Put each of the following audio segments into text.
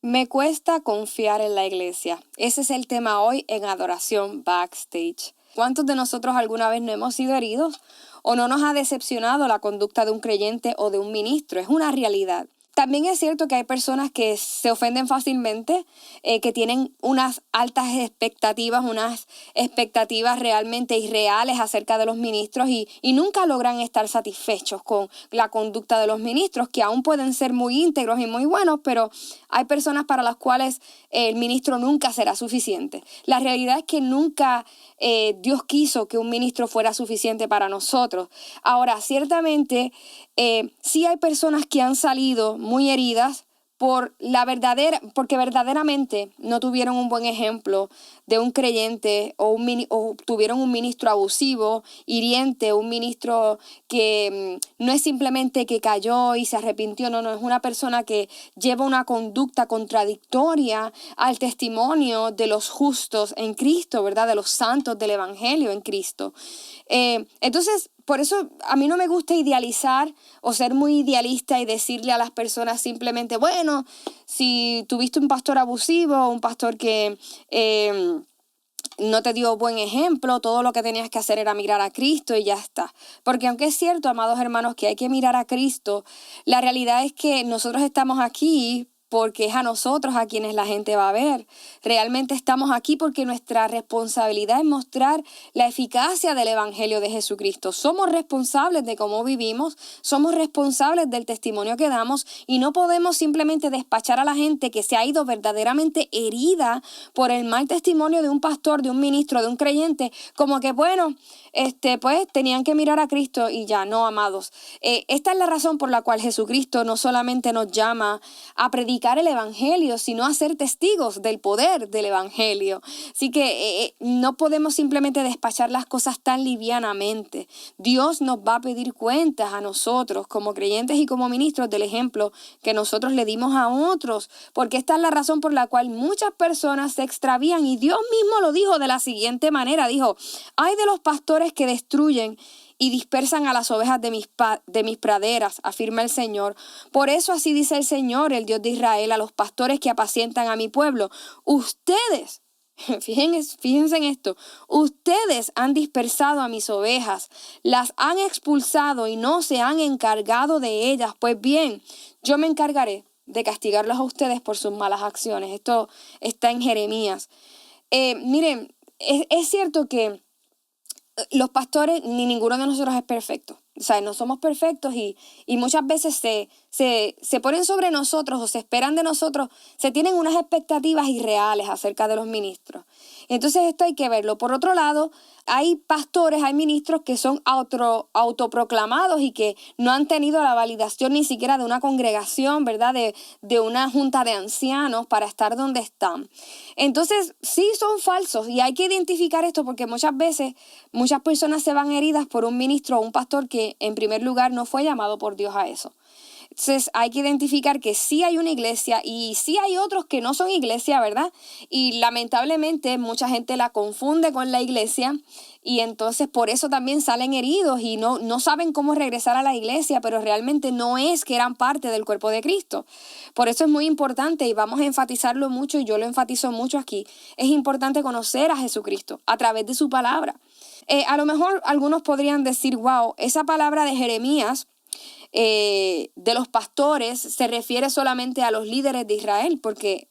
Me cuesta confiar en la iglesia. Ese es el tema hoy en Adoración Backstage. ¿Cuántos de nosotros alguna vez no hemos sido heridos o no nos ha decepcionado la conducta de un creyente o de un ministro? Es una realidad. También es cierto que hay personas que se ofenden fácilmente, que tienen unas altas expectativas, unas expectativas realmente irreales acerca de los ministros y nunca logran estar satisfechos con la conducta de los ministros, que aún pueden ser muy íntegros y muy buenos, pero hay personas para las cuales el ministro nunca será suficiente. La realidad es que nunca Dios quiso que un ministro fuera suficiente para nosotros. Ahora, ciertamente, sí hay personas que han salido muy heridas porque verdaderamente no tuvieron un buen ejemplo de un creyente o tuvieron un ministro abusivo, hiriente, un ministro que no es simplemente que cayó y se arrepintió, no, es una persona que lleva una conducta contradictoria al testimonio de los justos en Cristo, ¿verdad? De los santos del Evangelio en Cristo. Entonces, por eso a mí no me gusta idealizar o ser muy idealista y decirle a las personas simplemente, bueno, si tuviste un pastor abusivo, un pastor que no te dio buen ejemplo, todo lo que tenías que hacer era mirar a Cristo y ya está. Porque aunque es cierto, amados hermanos, que hay que mirar a Cristo, la realidad es que nosotros estamos aquí porque es a nosotros a quienes la gente va a ver. Realmente estamos aquí porque nuestra responsabilidad es mostrar la eficacia del Evangelio de Jesucristo. Somos responsables de cómo vivimos, somos responsables del testimonio que damos y no podemos simplemente despachar a la gente que se ha ido verdaderamente herida por el mal testimonio de un pastor, de un ministro, de un creyente, como que bueno, pues tenían que mirar a Cristo y ya, no, amados. Esta es la razón por la cual Jesucristo no solamente nos llama a predicar el Evangelio, sino a ser testigos del poder del Evangelio. Así que no podemos simplemente despachar las cosas tan livianamente. Dios nos va a pedir cuentas a nosotros como creyentes y como ministros del ejemplo que nosotros le dimos a otros, porque esta es la razón por la cual muchas personas se extravían y Dios mismo lo dijo de la siguiente manera, dijo, ay de los pastores que destruyen y dispersan a las ovejas de mis praderas, afirma el Señor. Por eso así dice el Señor, el Dios de Israel, a los pastores que apacientan a mi pueblo. Ustedes, fíjense en esto, ustedes han dispersado a mis ovejas, las han expulsado y no se han encargado de ellas. Pues bien, yo me encargaré de castigarlos a ustedes por sus malas acciones. Esto está en Jeremías. Miren, es cierto que los pastores, ni ninguno de nosotros es perfecto. O sea, no somos perfectos y muchas veces se ponen sobre nosotros o se esperan de nosotros, se tienen unas expectativas irreales acerca de los ministros. Entonces esto hay que verlo. Por otro lado, hay pastores, hay ministros que son autoproclamados y que no han tenido la validación ni siquiera de una congregación, ¿verdad? De una junta de ancianos para estar donde están. Entonces, sí son falsos y hay que identificar esto porque muchas veces muchas personas se van heridas por un ministro o un pastor que en primer lugar no fue llamado por Dios a eso. Entonces hay que identificar que sí hay una iglesia y sí hay otros que no son iglesia, ¿verdad? Y lamentablemente mucha gente la confunde con la iglesia y entonces por eso también salen heridos y no saben cómo regresar a la iglesia, pero realmente no es que eran parte del cuerpo de Cristo. Por eso es muy importante y vamos a enfatizarlo mucho y yo lo enfatizo mucho aquí. Es importante conocer a Jesucristo a través de su palabra. A lo mejor algunos podrían decir, wow, esa palabra de Jeremías de los pastores se refiere solamente a los líderes de Israel, porque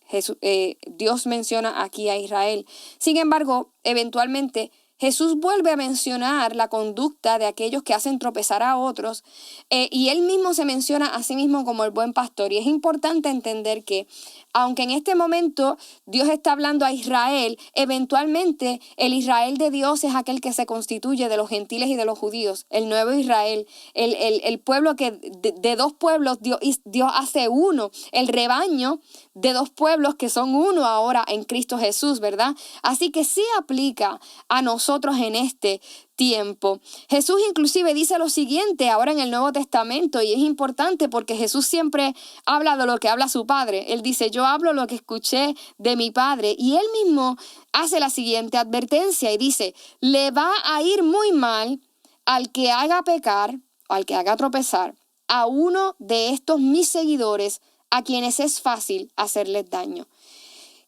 Dios menciona aquí a Israel. Sin embargo, eventualmente Jesús vuelve a mencionar la conducta de aquellos que hacen tropezar a otros y él mismo se menciona a sí mismo como el buen pastor. Y es importante entender que aunque en este momento Dios está hablando a Israel, eventualmente el Israel de Dios es aquel que se constituye de los gentiles y de los judíos, el nuevo Israel, el pueblo que de dos pueblos Dios hace uno, el rebaño de dos pueblos que son uno ahora en Cristo Jesús, ¿verdad? Así que sí aplica a nosotros en este tiempo. Jesús inclusive dice lo siguiente ahora en el Nuevo Testamento y es importante porque Jesús siempre habla de lo que habla su Padre. Él dice, yo hablo lo que escuché de mi Padre y él mismo hace la siguiente advertencia y dice, le va a ir muy mal al que haga pecar o al que haga tropezar a uno de estos mis seguidores a quienes es fácil hacerles daño.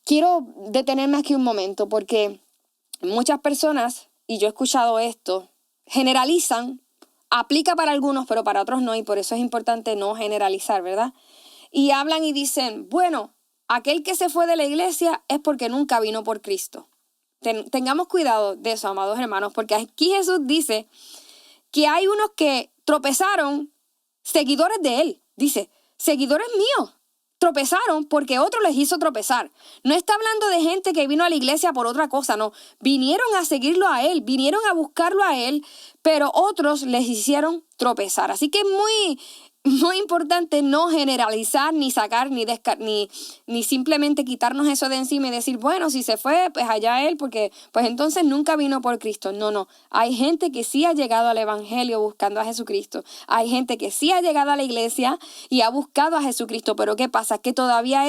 Quiero detenerme aquí un momento porque muchas personas, y yo he escuchado esto, generalizan, aplica para algunos, pero para otros no, y por eso es importante no generalizar, ¿verdad? Y hablan y dicen, bueno, aquel que se fue de la iglesia es porque nunca vino por Cristo. Tengamos cuidado de eso, amados hermanos, porque aquí Jesús dice que hay unos que tropezaron, seguidores de él, dice, seguidores míos, tropezaron porque otro les hizo tropezar. No está hablando de gente que vino a la iglesia por otra cosa, no. Vinieron a seguirlo a él, vinieron a buscarlo a él, pero otros les hicieron tropezar. Así que es muy importante no generalizar, ni sacar, ni simplemente quitarnos eso de encima y decir, bueno, si se fue, pues allá él, porque pues entonces nunca vino por Cristo. No. Hay gente que sí ha llegado al evangelio buscando a Jesucristo. Hay gente que sí ha llegado a la iglesia y ha buscado a Jesucristo. Pero ¿qué pasa? Que todavía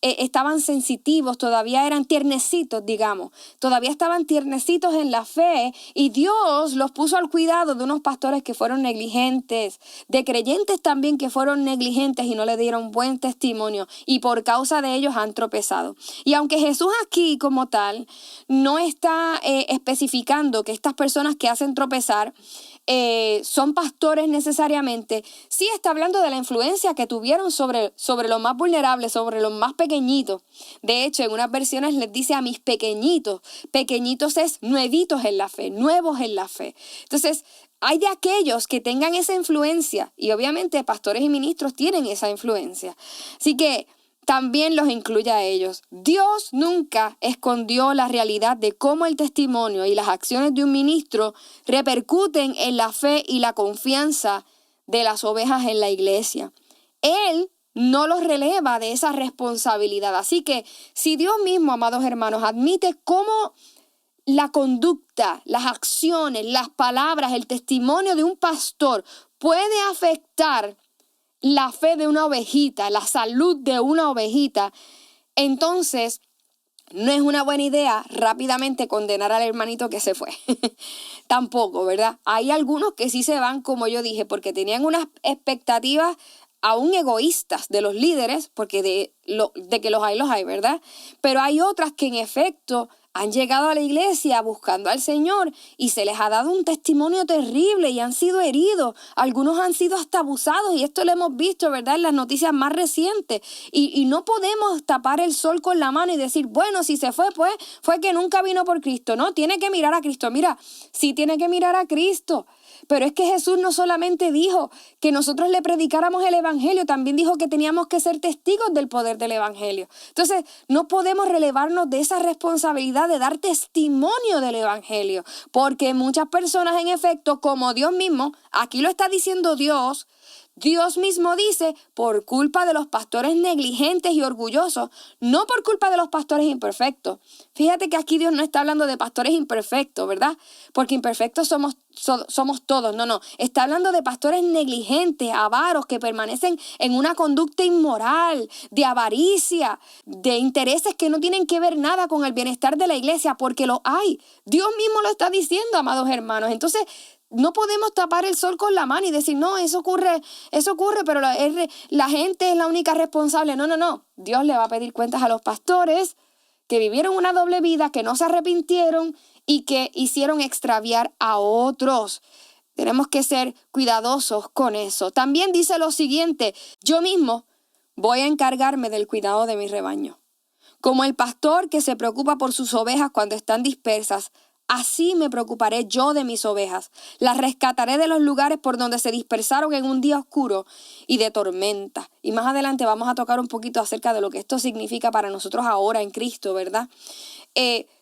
estaban sensitivos, todavía eran tiernecitos, digamos. Todavía estaban tiernecitos en la fe y Dios los puso al cuidado de unos pastores que fueron negligentes, de creyentes también que fueron negligentes y no le dieron buen testimonio y por causa de ellos han tropezado. Y aunque Jesús aquí como tal no está especificando que estas personas que hacen tropezar son pastores necesariamente, sí está hablando de la influencia que tuvieron sobre los más vulnerables, sobre los más pequeñitos. De hecho, en unas versiones les dice a mis pequeñitos. Pequeñitos es nuevitos en la fe, nuevos en la fe. Entonces, hay de aquellos que tengan esa influencia y obviamente pastores y ministros tienen esa influencia. Así que también los incluye a ellos. Dios nunca escondió la realidad de cómo el testimonio y las acciones de un ministro repercuten en la fe y la confianza de las ovejas en la iglesia. Él no los releva de esa responsabilidad. Así que si Dios mismo, amados hermanos, admite cómo la conducta, las acciones, las palabras, el testimonio de un pastor puede afectar la fe de una ovejita, la salud de una ovejita, entonces no es una buena idea rápidamente condenar al hermanito que se fue. Tampoco, ¿verdad? Hay algunos que sí se van, como yo dije, porque tenían unas expectativas aún egoístas de los líderes, porque de que los hay, ¿verdad? Pero hay otras que en efecto han llegado a la iglesia buscando al Señor y se les ha dado un testimonio terrible y han sido heridos. Algunos han sido hasta abusados y esto lo hemos visto, ¿verdad?, en las noticias más recientes. Y no podemos tapar el sol con la mano y decir, bueno, si se fue, pues fue que nunca vino por Cristo. No, tiene que mirar a Cristo. Mira, sí tiene que mirar a Cristo. Pero es que Jesús no solamente dijo que nosotros le predicáramos el evangelio, también dijo que teníamos que ser testigos del poder del evangelio. Entonces, no podemos relevarnos de esa responsabilidad de dar testimonio del evangelio, porque muchas personas, en efecto, como Dios mismo, aquí lo está diciendo Dios mismo dice, por culpa de los pastores negligentes y orgullosos, no por culpa de los pastores imperfectos. Fíjate que aquí Dios no está hablando de pastores imperfectos, ¿verdad? Porque imperfectos somos todos. No. Está hablando de pastores negligentes, avaros, que permanecen en una conducta inmoral, de avaricia, de intereses que no tienen que ver nada con el bienestar de la iglesia, porque lo hay. Dios mismo lo está diciendo, amados hermanos. Entonces, no podemos tapar el sol con la mano y decir, no, eso ocurre, pero la gente es la única responsable. No. Dios le va a pedir cuentas a los pastores que vivieron una doble vida, que no se arrepintieron y que hicieron extraviar a otros. Tenemos que ser cuidadosos con eso. También dice lo siguiente, yo mismo voy a encargarme del cuidado de mi rebaño. Como el pastor que se preocupa por sus ovejas cuando están dispersas, así me preocuparé yo de mis ovejas. Las rescataré de los lugares por donde se dispersaron en un día oscuro y de tormenta. Y más adelante vamos a tocar un poquito acerca de lo que esto significa para nosotros ahora en Cristo, ¿verdad?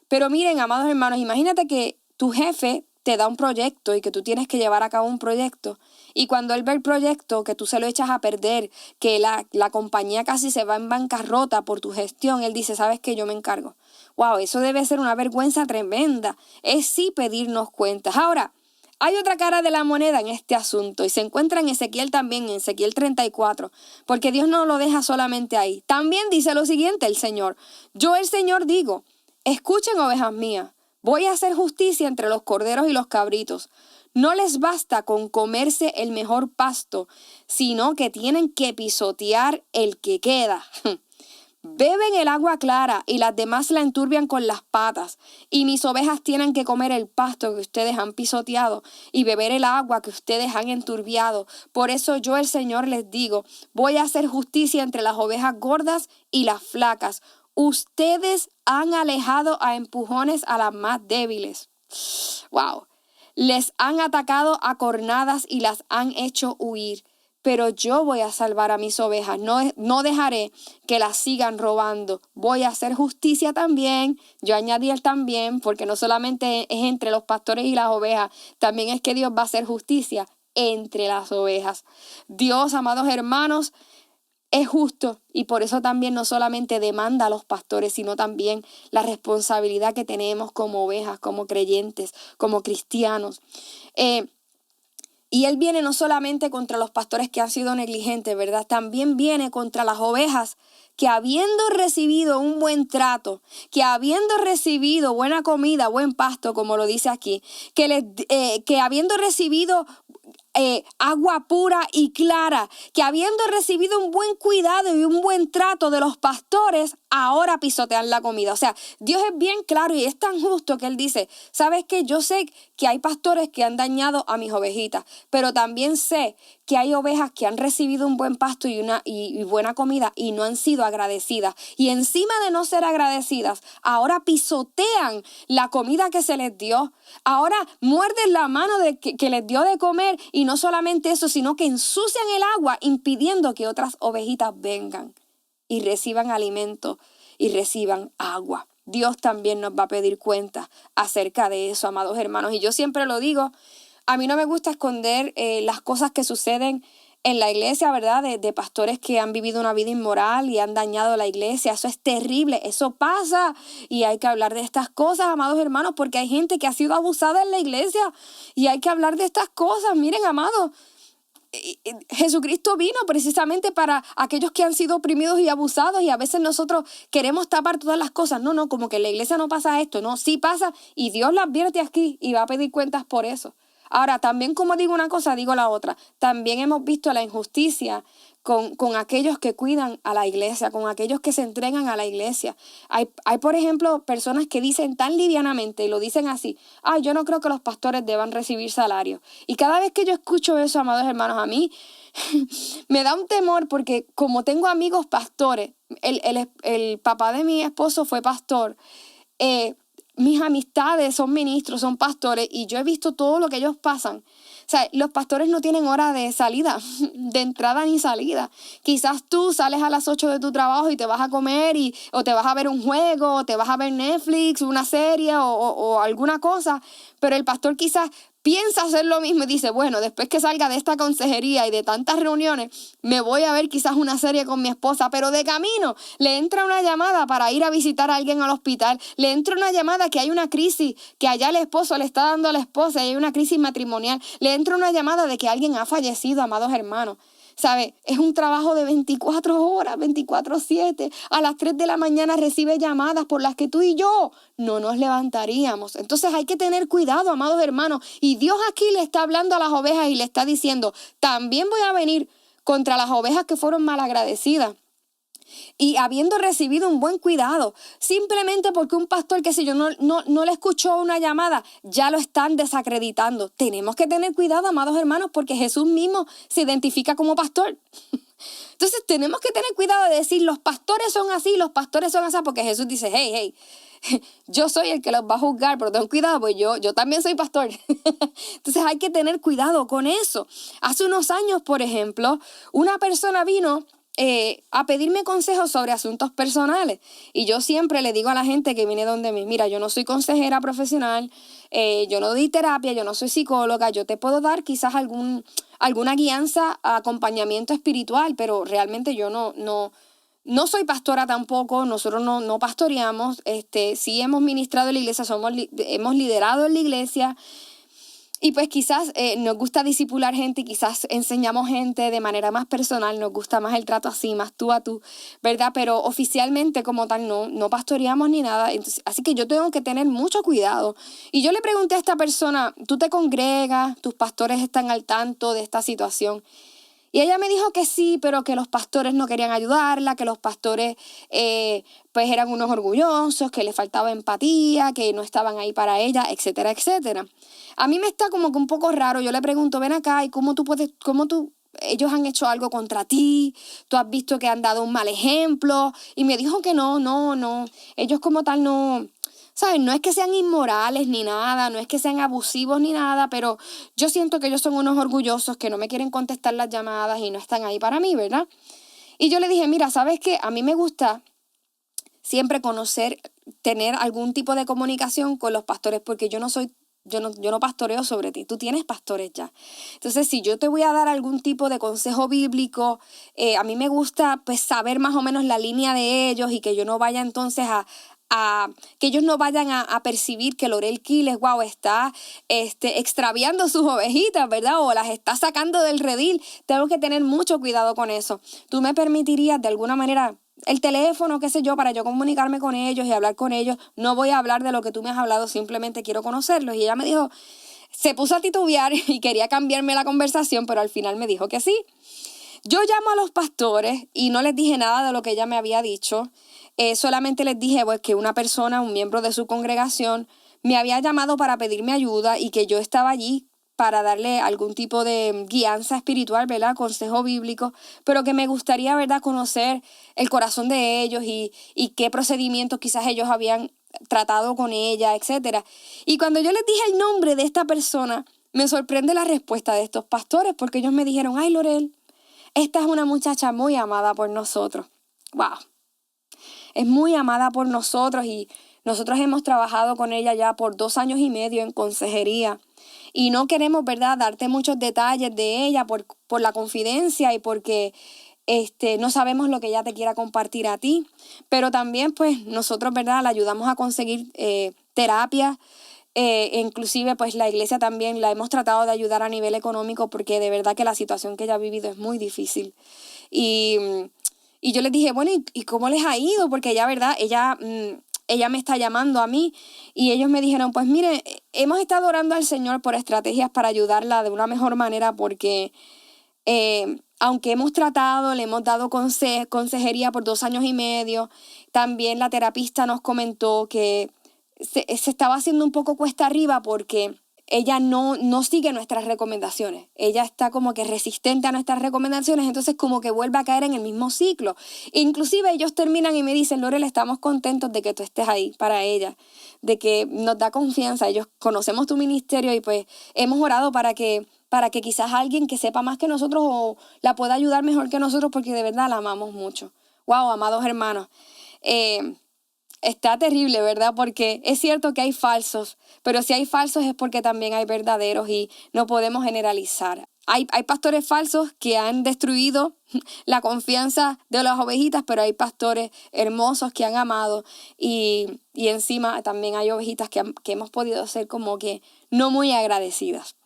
Pero miren, amados hermanos, imagínate que tu jefe te da un proyecto y que tú tienes que llevar a cabo un proyecto. Y cuando él ve el proyecto, que tú se lo echas a perder, que la compañía casi se va en bancarrota por tu gestión, él dice, ¿sabes qué? Yo me encargo. Wow, eso debe ser una vergüenza tremenda. Es sí pedirnos cuentas. Ahora, hay otra cara de la moneda en este asunto y se encuentra en Ezequiel también, en Ezequiel 34, porque Dios no lo deja solamente ahí. También dice lo siguiente el Señor, yo el Señor digo, escuchen ovejas mías, voy a hacer justicia entre los corderos y los cabritos. No les basta con comerse el mejor pasto, sino que tienen que pisotear el que queda. Beben el agua clara y las demás la enturbian con las patas. Y mis ovejas tienen que comer el pasto que ustedes han pisoteado y beber el agua que ustedes han enturbiado. Por eso yo, el Señor, les digo, voy a hacer justicia entre las ovejas gordas y las flacas. Ustedes han alejado a empujones a las más débiles. Wow. Les han atacado a cornadas y las han hecho huir. Pero yo voy a salvar a mis ovejas, no dejaré que las sigan robando. Voy a hacer justicia también. Yo añadí el también, porque no solamente es entre los pastores y las ovejas, también es que Dios va a hacer justicia entre las ovejas. Dios, amados hermanos, es justo y por eso también no solamente demanda a los pastores, sino también la responsabilidad que tenemos como ovejas, como creyentes, como cristianos. Y Él viene no solamente contra los pastores que han sido negligentes, ¿verdad? También viene contra las ovejas que habiendo recibido un buen trato, que habiendo recibido buena comida, buen pasto, como lo dice aquí, que habiendo recibido agua pura y clara, que habiendo recibido un buen cuidado y un buen trato de los pastores, ahora pisotean la comida. O sea, Dios es bien claro y es tan justo que Él dice, ¿sabes qué? Yo sé que hay pastores que han dañado a mis ovejitas, pero también sé que hay ovejas que han recibido un buen pasto y buena comida y no han sido agradecidas. Y encima de no ser agradecidas, ahora pisotean la comida que se les dio. Ahora muerden la mano que les dio de comer y no solamente eso, sino que ensucian el agua impidiendo que otras ovejitas vengan y reciban alimento y reciban agua. Dios también nos va a pedir cuenta acerca de eso, amados hermanos. Y yo siempre lo digo, a mí no me gusta esconder las cosas que suceden en la iglesia, ¿verdad? De pastores que han vivido una vida inmoral y han dañado la iglesia. Eso es terrible, eso pasa. Y hay que hablar de estas cosas, amados hermanos, porque hay gente que ha sido abusada en la iglesia. Y hay que hablar de estas cosas. Miren, amados, Jesucristo vino precisamente para aquellos que han sido oprimidos y abusados, y a veces nosotros queremos tapar todas las cosas. No, como que en la iglesia no pasa esto. No, sí pasa y Dios lo advierte aquí y va a pedir cuentas por eso. Ahora, también como digo una cosa, digo la otra. También hemos visto la injusticia con aquellos que cuidan a la iglesia, con aquellos que se entregan a la iglesia. Hay, por ejemplo, personas que dicen tan livianamente, y lo dicen así, yo no creo que los pastores deban recibir salario. Y cada vez que yo escucho eso, amados hermanos, a mí me da un temor porque como tengo amigos pastores, el papá de mi esposo fue pastor, mis amistades son ministros, son pastores, y yo he visto todo lo que ellos pasan. O sea, los pastores no tienen hora de salida, de entrada ni salida. Quizás tú sales a las 8 de tu trabajo y te vas a comer o te vas a ver un juego, o te vas a ver Netflix, una serie o alguna cosa, pero el pastor quizás piensa hacer lo mismo y dice, bueno, después que salga de esta consejería y de tantas reuniones, me voy a ver quizás una serie con mi esposa, pero de camino le entra una llamada para ir a visitar a alguien al hospital, le entra una llamada que hay una crisis, que allá el esposo le está dando a la esposa y hay una crisis matrimonial, le entra una llamada de que alguien ha fallecido, amados hermanos. ¿Sabe? Es un trabajo de 24 horas, 24/7. A las 3 de la mañana recibe llamadas por las que tú y yo no nos levantaríamos. Entonces hay que tener cuidado, amados hermanos. Y Dios aquí le está hablando a las ovejas y le está diciendo, también voy a venir contra las ovejas que fueron malagradecidas. Y habiendo recibido un buen cuidado, simplemente porque un pastor, qué sé yo, no le escuchó una llamada, ya lo están desacreditando. Tenemos que tener cuidado, amados hermanos, porque Jesús mismo se identifica como pastor. Entonces tenemos que tener cuidado de decir, los pastores son así, porque Jesús dice, hey, yo soy el que los va a juzgar, pero ten cuidado, pues yo también soy pastor. Entonces hay que tener cuidado con eso. Hace unos años, por ejemplo, una persona vino a pedirme consejos sobre asuntos personales, y yo siempre le digo a la gente que viene donde mí, mira, yo no soy consejera profesional, yo no doy terapia, yo no soy psicóloga, yo te puedo dar quizás alguna guianza, acompañamiento espiritual, pero realmente yo no soy pastora tampoco, nosotros no pastoreamos, sí hemos ministrado en la iglesia, hemos liderado en la iglesia. Y pues quizás nos gusta disipular gente y quizás enseñamos gente de manera más personal, nos gusta más el trato así, más tú a tú, ¿verdad? Pero oficialmente como tal no pastoreamos ni nada. Entonces, así que yo tengo que tener mucho cuidado. Y yo le pregunté a esta persona, ¿tú te congregas? ¿Tus pastores están al tanto de esta situación? Y ella me dijo que sí, pero que los pastores no querían ayudarla, que los pastores pues eran unos orgullosos, que les faltaba empatía, que no estaban ahí para ella, etcétera, etcétera. A mí me está como que un poco raro. Yo le pregunto, ven acá, ¿y ellos han hecho algo contra ti? ¿Tú has visto que han dado un mal ejemplo? Y me dijo que no. Ellos como tal no... ¿Sabes? No es que sean inmorales ni nada, no es que sean abusivos ni nada, pero yo siento que ellos son unos orgullosos que no me quieren contestar las llamadas y no están ahí para mí, ¿verdad? Y yo le dije, mira, ¿sabes qué? A mí me gusta siempre conocer, tener algún tipo de comunicación con los pastores, porque yo no pastoreo sobre ti, tú tienes pastores ya. Entonces, si yo te voy a dar algún tipo de consejo bíblico, a mí me gusta pues saber más o menos la línea de ellos y que yo no vaya entonces que ellos no vayan a percibir que Lorel Quiles, wow, está extraviando sus ovejitas, ¿verdad? O las está sacando del redil. Tengo que tener mucho cuidado con eso. ¿Tú me permitirías de alguna manera el teléfono, qué sé yo, para yo comunicarme con ellos y hablar con ellos? No voy a hablar de lo que tú me has hablado, simplemente quiero conocerlos. Y ella me dijo, se puso a titubear y quería cambiarme la conversación, pero al final me dijo que sí. Yo llamo a los pastores y no les dije nada de lo que ella me había dicho. Solamente les dije pues, que una persona, un miembro de su congregación, me había llamado para pedirme ayuda y que yo estaba allí para darle algún tipo de guianza espiritual, ¿verdad? Consejo bíblico, pero que me gustaría, ¿verdad?, conocer el corazón de ellos y qué procedimientos quizás ellos habían tratado con ella, etcétera. Y cuando yo les dije el nombre de esta persona, me sorprende la respuesta de estos pastores porque ellos me dijeron, ay, Lorel, esta es una muchacha muy amada por nosotros. ¡Wow! Es muy amada por nosotros y nosotros hemos trabajado con ella ya por 2 años y medio en consejería. Y no queremos, ¿verdad?, darte muchos detalles de ella por la confidencia y porque no sabemos lo que ella te quiera compartir a ti. Pero también, pues, nosotros, ¿verdad?, la ayudamos a conseguir terapia. Inclusive, pues, la iglesia también la hemos tratado de ayudar a nivel económico porque de verdad que la situación que ella ha vivido es muy difícil. Y yo les dije, bueno, ¿y cómo les ha ido? Porque ella, ¿verdad? Ella me está llamando a mí y ellos me dijeron, pues mire, hemos estado orando al Señor por estrategias para ayudarla de una mejor manera porque aunque hemos tratado, le hemos dado consejería por 2 años y medio, también la terapista nos comentó que se estaba haciendo un poco cuesta arriba porque ella no sigue nuestras recomendaciones. Ella está como que resistente a nuestras recomendaciones, entonces como que vuelve a caer en el mismo ciclo. Inclusive ellos terminan y me dicen, Lorel, estamos contentos de que tú estés ahí para ella, de que nos da confianza. Ellos conocemos tu ministerio y pues hemos orado para que quizás alguien que sepa más que nosotros o la pueda ayudar mejor que nosotros porque de verdad la amamos mucho. Wow, amados hermanos. Está terrible, ¿verdad? Porque es cierto que hay falsos, pero si hay falsos es porque también hay verdaderos y no podemos generalizar. Hay pastores falsos que han destruido la confianza de las ovejitas, pero hay pastores hermosos que han amado y encima también hay ovejitas que hemos podido ser como que no muy agradecidas.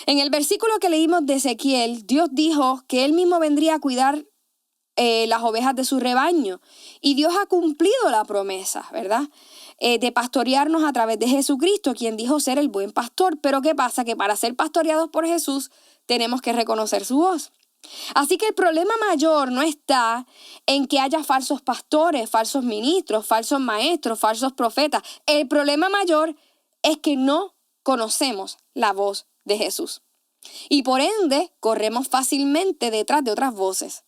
En el versículo que leímos de Ezequiel, Dios dijo que Él mismo vendría a cuidar las ovejas de su rebaño. Y Dios ha cumplido la promesa, ¿verdad? De pastorearnos a través de Jesucristo, quien dijo ser el buen pastor. Pero ¿qué pasa? Que para ser pastoreados por Jesús tenemos que reconocer su voz. Así que el problema mayor no está en que haya falsos pastores, falsos ministros, falsos maestros, falsos profetas. El problema mayor es que no conocemos la voz de Jesús. Y por ende, corremos fácilmente detrás de otras voces.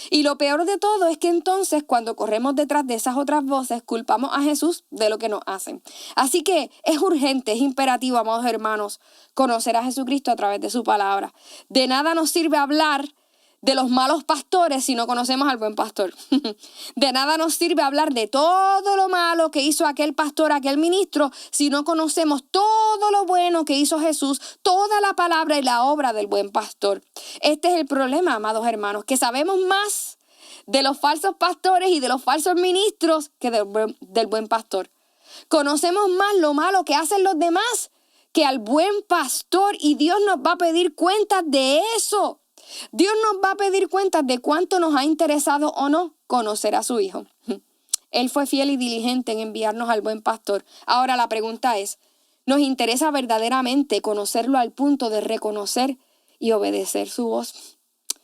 Y lo peor de todo es que entonces cuando corremos detrás de esas otras voces culpamos a Jesús de lo que nos hacen. Así que es urgente, es imperativo, amados hermanos, conocer a Jesucristo a través de su palabra. De nada nos sirve hablar de los malos pastores si no conocemos al buen pastor. De nada nos sirve hablar de todo lo malo que hizo aquel pastor, aquel ministro, si no conocemos todo lo bueno que hizo Jesús, toda la palabra y la obra del buen pastor. Este es el problema, amados hermanos, que sabemos más de los falsos pastores y de los falsos ministros que del buen pastor. Conocemos más lo malo que hacen los demás que al buen pastor, y Dios nos va a pedir cuentas de eso. Dios nos va a pedir cuentas de cuánto nos ha interesado o no conocer a su Hijo. Él fue fiel y diligente en enviarnos al buen pastor. Ahora la pregunta es, ¿nos interesa verdaderamente conocerlo al punto de reconocer y obedecer su voz?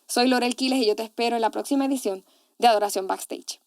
Soy Lorel Quiles y yo te espero en la próxima edición de Adoración Backstage.